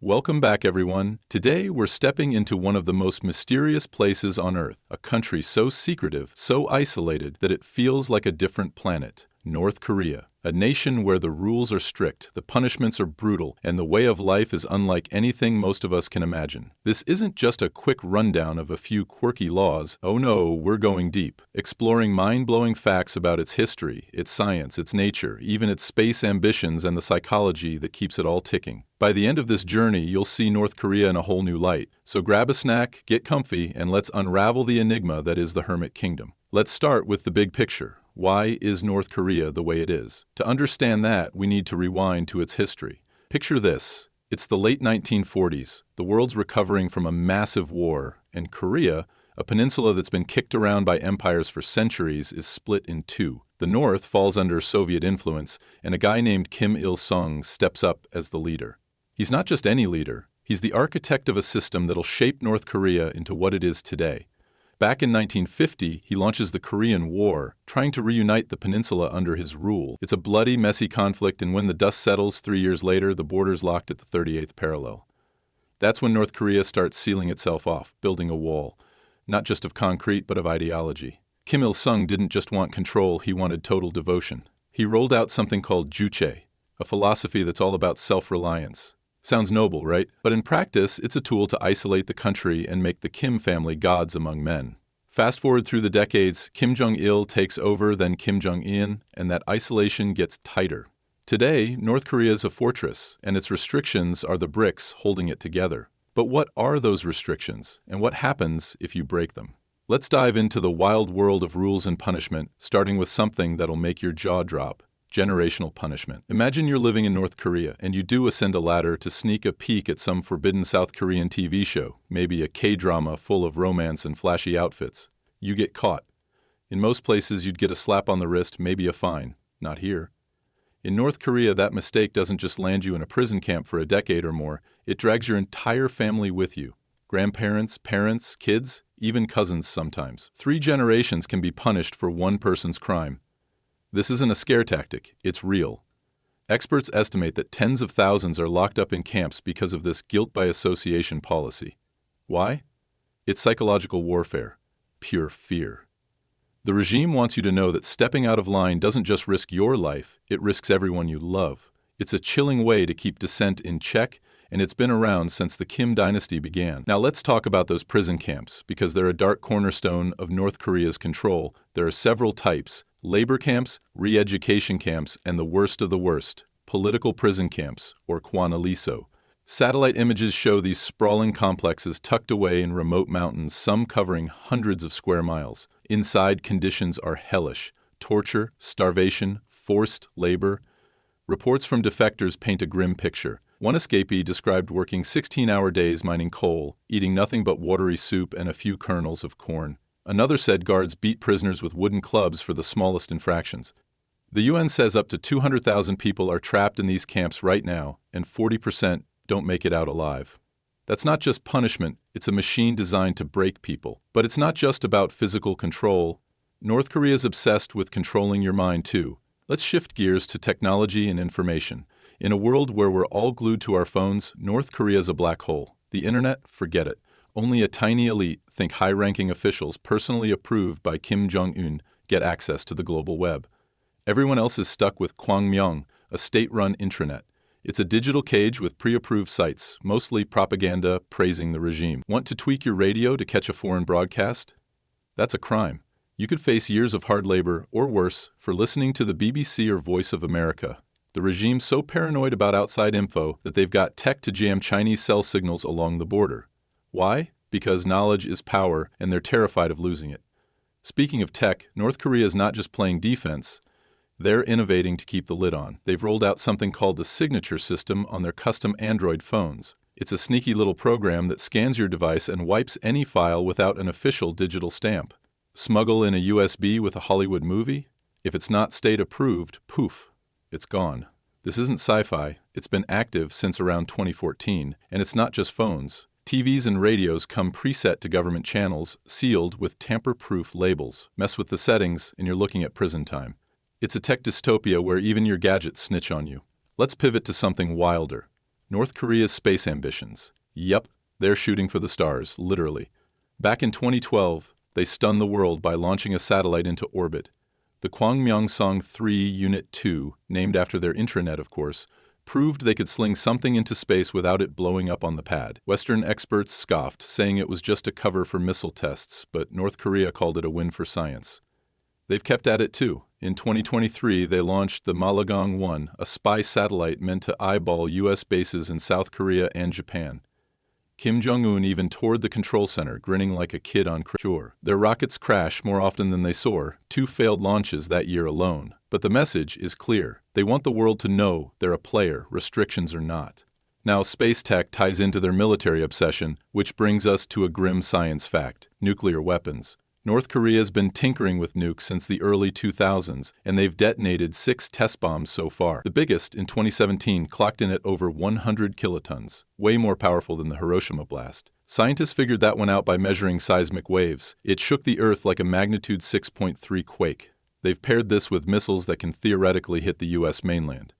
Welcome back, everyone. Today, we're stepping into one of the most mysterious places on Earth, a country so secretive, so isolated, that it feels like a different planet. North Korea, a nation where the rules are strict, the punishments are brutal, and the way of life is unlike anything most of us can imagine. This isn't just a quick rundown of a few quirky laws. Oh no, we're going deep, exploring mind-blowing facts about its history, its science, its nature, even its space ambitions and the psychology that keeps it all ticking. By the end of this journey, you'll see North Korea in a whole new light. So grab a snack, get comfy, and let's unravel the enigma that is the Hermit Kingdom. Let's start with the big picture. Why is North Korea the way it is? To understand that, we need to rewind to its history. Picture this. It's the late 1940s. The world's recovering from a massive war, and Korea, a peninsula that's been kicked around by empires for centuries, is split in two. The North falls under Soviet influence, and a guy named Kim Il-sung steps up as the leader. He's not just any leader. He's the architect of a system that'll shape North Korea into what it is today. Back in 1950, he launches the Korean War, trying to reunite the peninsula under his rule. It's a bloody, messy conflict, and when the dust settles 3 years later, the border's locked at the 38th parallel. That's when North Korea starts sealing itself off, building a wall, not just of concrete, but of ideology. Kim Il-sung didn't just want control, he wanted total devotion. He rolled out something called Juche, a philosophy that's all about self-reliance. Sounds noble, right? But in practice, it's a tool to isolate the country and make the Kim family gods among men. Fast forward through the decades, Kim Jong-il takes over, then Kim Jong-un, and that isolation gets tighter. Today, North Korea is a fortress, and its restrictions are the bricks holding it together. But what are those restrictions, and what happens if you break them? Let's dive into the wild world of rules and punishment, starting with something that'll make your jaw drop. Generational punishment. Imagine you're living in North Korea and you do ascend a ladder to sneak a peek at some forbidden South Korean TV show, maybe a K-drama full of romance and flashy outfits. You get caught. In most places, you'd get a slap on the wrist, maybe a fine. Not here. In North Korea, that mistake doesn't just land you in a prison camp for a decade or more, it drags your entire family with you. Grandparents, parents, kids, even cousins sometimes. 3 generations can be punished for one person's crime. This isn't a scare tactic, it's real. Experts estimate that tens of thousands are locked up in camps because of this guilt by association policy. Why? It's psychological warfare, pure fear. The regime wants you to know that stepping out of line doesn't just risk your life, it risks everyone you love. It's a chilling way to keep dissent in check, and it's been around since the Kim dynasty began. Now let's talk about those prison camps, because they're a dark cornerstone of North Korea's control. There are several types: labor camps, re-education camps, and the worst of the worst, political prison camps, or Kwanaliso. Satellite images show these sprawling complexes tucked away in remote mountains, some covering hundreds of square miles. Inside, conditions are hellish: torture, starvation, forced labor. Reports from defectors paint a grim picture. One escapee described working 16-hour days mining coal, eating nothing but watery soup and a few kernels of corn. Another said guards beat prisoners with wooden clubs for the smallest infractions. The UN says up to 200,000 people are trapped in these camps right now, and 40% don't make it out alive. That's not just punishment, it's a machine designed to break people. But it's not just about physical control. North Korea's obsessed with controlling your mind too. Let's shift gears to technology and information. In a world where we're all glued to our phones, North Korea's a black hole. The internet, forget it. Only a tiny elite, think high-ranking officials personally approved by Kim Jong-un, get access to the global web. Everyone else is stuck with Kwangmyong, a state-run intranet. It's a digital cage with pre-approved sites, mostly propaganda praising the regime. Want to tweak your radio to catch a foreign broadcast? That's a crime. You could face years of hard labor, or worse, for listening to the BBC or Voice of America. The regime's so paranoid about outside info that they've got tech to jam Chinese cell signals along the border. Why? Because knowledge is power, and they're terrified of losing it. Speaking of tech, North Korea is not just playing defense. They're innovating to keep the lid on. They've rolled out something called the Signature System on their custom Android phones. It's a sneaky little program that scans your device and wipes any file without an official digital stamp. Smuggle in a USB with a Hollywood movie? If it's not state approved, poof, it's gone. This isn't sci-fi. It's been active since around 2014, and it's not just phones. TVs and radios come preset to government channels, sealed with tamper-proof labels. Mess with the settings, and you're looking at prison time. It's a tech dystopia where even your gadgets snitch on you. Let's pivot to something wilder. North Korea's space ambitions. Yep, they're shooting for the stars, literally. Back in 2012, they stunned the world by launching a satellite into orbit. The Kwangmyongsong 3 Unit 2, named after their intranet of course, proved they could sling something into space without it blowing up on the pad. Western experts scoffed, saying it was just a cover for missile tests, but North Korea called it a win for science. They've kept at it too. In 2023, they launched the Malagong-1, a spy satellite meant to eyeball U.S. bases in South Korea and Japan. Kim Jong-un even toured the control center, grinning like a kid on cruise. Their rockets crash more often than they soar, 2 failed launches that year alone. But the message is clear. They want the world to know they're a player, restrictions or not. Now, space tech ties into their military obsession, which brings us to a grim science fact: nuclear weapons. North Korea's been tinkering with nukes since the early 2000s, and they've detonated 6 test bombs so far. The biggest, in 2017, clocked in at over 100 kilotons, way more powerful than the Hiroshima blast. Scientists figured that one out by measuring seismic waves. It shook the Earth like a magnitude 6.3 quake. They've paired this with missiles that can theoretically hit the U.S. mainland.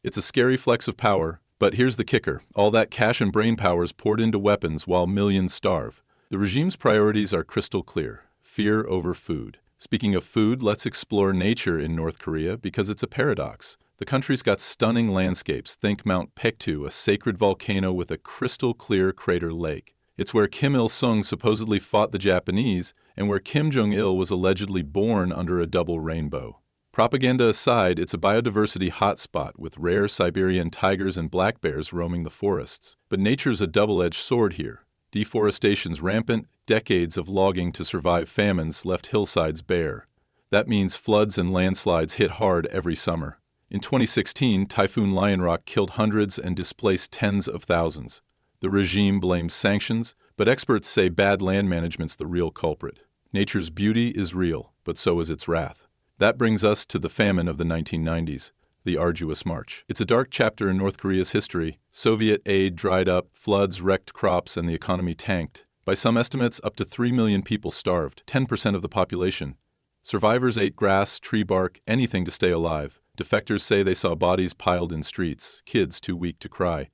It's a scary flex of power, but here's the kicker. All that cash and brainpower is poured into weapons while millions starve. The regime's priorities are crystal clear: fear over food. Speaking of food, let's explore nature in North Korea because it's a paradox. The country's got stunning landscapes. Think Mount Paektu, a sacred volcano with a crystal-clear crater lake. It's where Kim Il-sung supposedly fought the Japanese and where Kim Jong-il was allegedly born under a double rainbow. Propaganda aside, it's a biodiversity hotspot with rare Siberian tigers and black bears roaming the forests. But nature's a double-edged sword here. Deforestation's rampant, decades of logging to survive famines left hillsides bare. That means floods and landslides hit hard every summer. In 2016, Typhoon Lionrock killed hundreds and displaced tens of thousands. The regime blames sanctions, but experts say bad land management's the real culprit. Nature's beauty is real, but so is its wrath. That brings us to the famine of the 1990s. The Arduous March. It's a dark chapter in North Korea's history. Soviet aid dried up, floods wrecked crops, and the economy tanked. By some estimates, up to 3 million people starved, 10% of the population. Survivors ate grass, tree bark, anything to stay alive. Defectors say they saw bodies piled in streets, kids too weak to cry.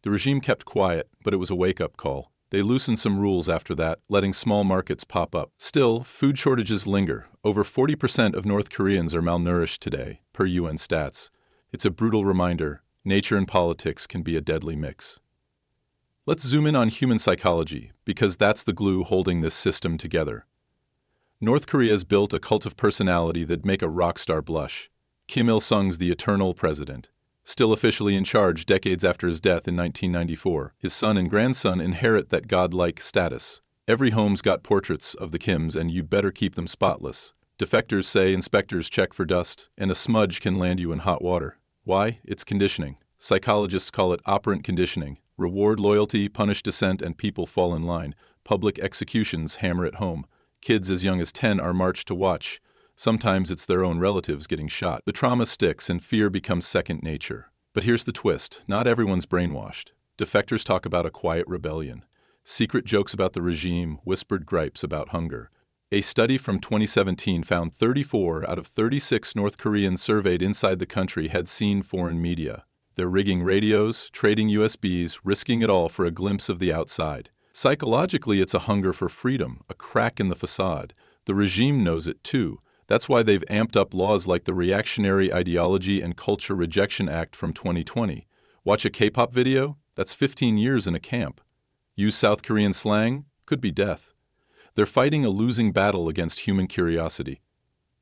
The regime kept quiet, but it was a wake-up call. They loosened some rules after that, letting small markets pop up. Still, food shortages linger. Over 40% of North Koreans are malnourished today, per UN stats. It's a brutal reminder: nature and politics can be a deadly mix. Let's zoom in on human psychology, because that's the glue holding this system together. North Korea's built a cult of personality that'd make a rock star blush. Kim Il-sung's the eternal president. Still officially in charge decades after his death in 1994, his son and grandson inherit that godlike status. Every home's got portraits of the Kims, and you better keep them spotless. Defectors say inspectors check for dust, and a smudge can land you in hot water. Why? It's conditioning. Psychologists call it operant conditioning. Reward loyalty, punish dissent, and people fall in line. Public executions hammer it home. Kids as young as 10 are marched to watch. Sometimes it's their own relatives getting shot. The trauma sticks and fear becomes second nature. But here's the twist: not everyone's brainwashed. Defectors talk about a quiet rebellion. Secret jokes about the regime, whispered gripes about hunger. A study from 2017 found 34 out of 36 North Koreans surveyed inside the country had seen foreign media. They're rigging radios, trading USBs, risking it all for a glimpse of the outside. Psychologically, it's a hunger for freedom, a crack in the facade. The regime knows it too. That's why they've amped up laws like the Reactionary Ideology and Culture Rejection Act from 2020. Watch a K-pop video? That's 15 years in a camp. Use South Korean slang? Could be death. They're fighting a losing battle against human curiosity.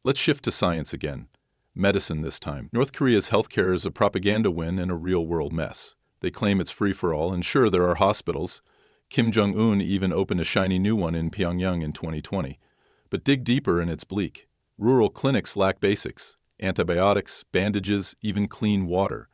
Let's shift to science again. Medicine this time. North Korea's healthcare is a propaganda win and a real-world mess. They claim it's free-for-all, and sure, there are hospitals. Kim Jong-un even opened a shiny new one in Pyongyang in 2020. But dig deeper and it's bleak. Rural clinics lack basics: antibiotics, bandages, even clean water.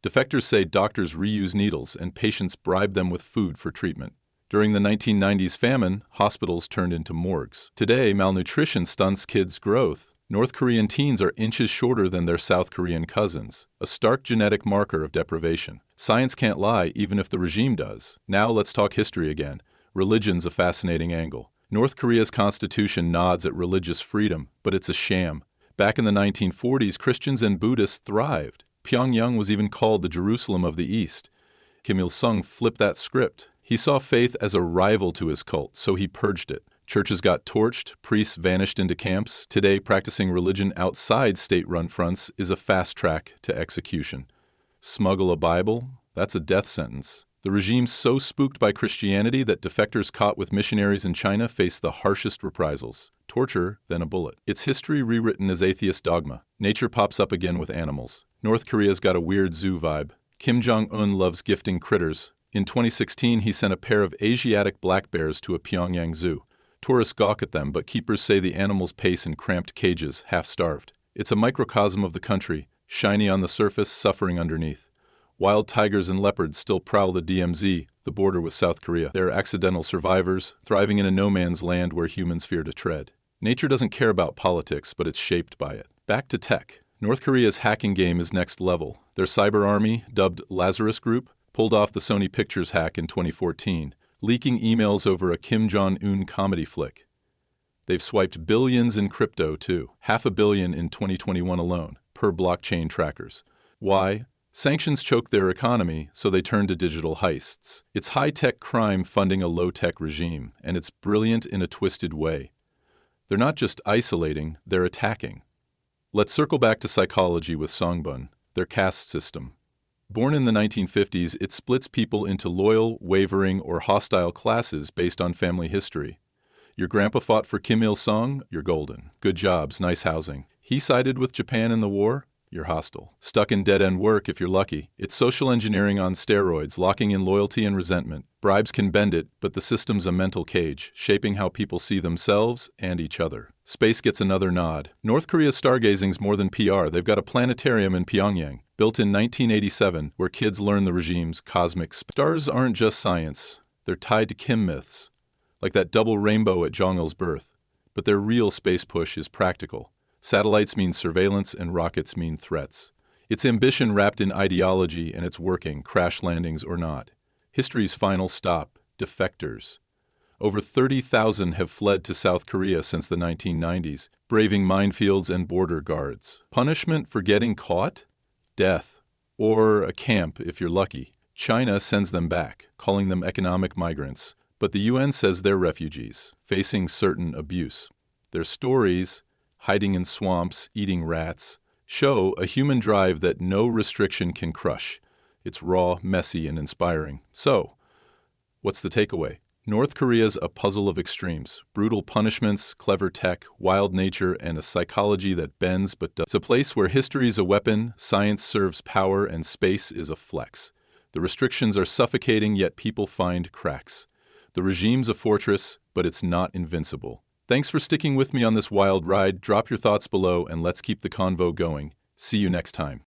Defectors say doctors reuse needles and patients bribe them with food for treatment. During the 1990s famine, hospitals turned into morgues. Today, malnutrition stunts kids' growth. North Korean teens are inches shorter than their South Korean cousins, a stark genetic marker of deprivation. Science can't lie, even if the regime does. Now let's talk history again. Religion's a fascinating angle. North Korea's constitution nods at religious freedom, but it's a sham. Back in the 1940s, Christians and Buddhists thrived. Pyongyang was even called the Jerusalem of the East. Kim Il-sung flipped that script. He saw faith as a rival to his cult, so he purged it. Churches got torched, priests vanished into camps. Today, practicing religion outside state-run fronts is a fast track to execution. Smuggle a Bible? That's a death sentence. The regime's so spooked by Christianity that defectors caught with missionaries in China face the harshest reprisals. Torture, then a bullet. It's history rewritten as atheist dogma. Nature pops up again with animals. North Korea's got a weird zoo vibe. Kim Jong-un loves gifting critters. In 2016, he sent a pair of Asiatic black bears to a Pyongyang zoo. Tourists gawk at them, but keepers say the animals pace in cramped cages, half-starved. It's a microcosm of the country, shiny on the surface, suffering underneath. Wild tigers and leopards still prowl the DMZ, the border with South Korea. They're accidental survivors, thriving in a no-man's land where humans fear to tread. Nature doesn't care about politics, but it's shaped by it. Back to tech. North Korea's hacking game is next level. Their cyber army, dubbed Lazarus Group, pulled off the Sony Pictures hack in 2014, leaking emails over a Kim Jong-un comedy flick. They've swiped billions in crypto, too. $500 million in 2021 alone, per blockchain trackers. Why? Sanctions choke their economy, so they turn to digital heists. It's high-tech crime funding a low-tech regime, and it's brilliant in a twisted way. They're not just isolating, they're attacking. Let's circle back to psychology with Songbun, their caste system. Born in the 1950s, it splits people into loyal, wavering, or hostile classes based on family history. Your grandpa fought for Kim Il-sung, you're golden. Good jobs, nice housing. He sided with Japan in the war, you're hostile. Stuck in dead-end work if you're lucky. It's social engineering on steroids, locking in loyalty and resentment. Bribes can bend it, but the system's a mental cage, shaping how people see themselves and each other. Space gets another nod. North Korea's stargazing's more than PR. They've got a planetarium in Pyongyang, built in 1987, where kids learn the regime's cosmic stars aren't just science. They're tied to Kim myths, like that double rainbow at Jong-il's birth. But their real space push is practical. Satellites mean surveillance and rockets mean threats. It's ambition wrapped in ideology, and it's working, crash landings or not. History's final stop, defectors. Over 30,000 have fled to South Korea since the 1990s, braving minefields and border guards. Punishment for getting caught? Death. Or a camp, if you're lucky. China sends them back, calling them economic migrants. But the UN says they're refugees, facing certain abuse. Their stories, hiding in swamps, eating rats, show a human drive that no restriction can crush. It's raw, messy, and inspiring. So, what's the takeaway? North Korea's a puzzle of extremes. Brutal punishments, clever tech, wild nature, and a psychology that bends but does. It's a place where history's a weapon, science serves power, and space is a flex. The restrictions are suffocating, yet people find cracks. The regime's a fortress, but it's not invincible. Thanks for sticking with me on this wild ride. Drop your thoughts below and let's keep the convo going. See you next time.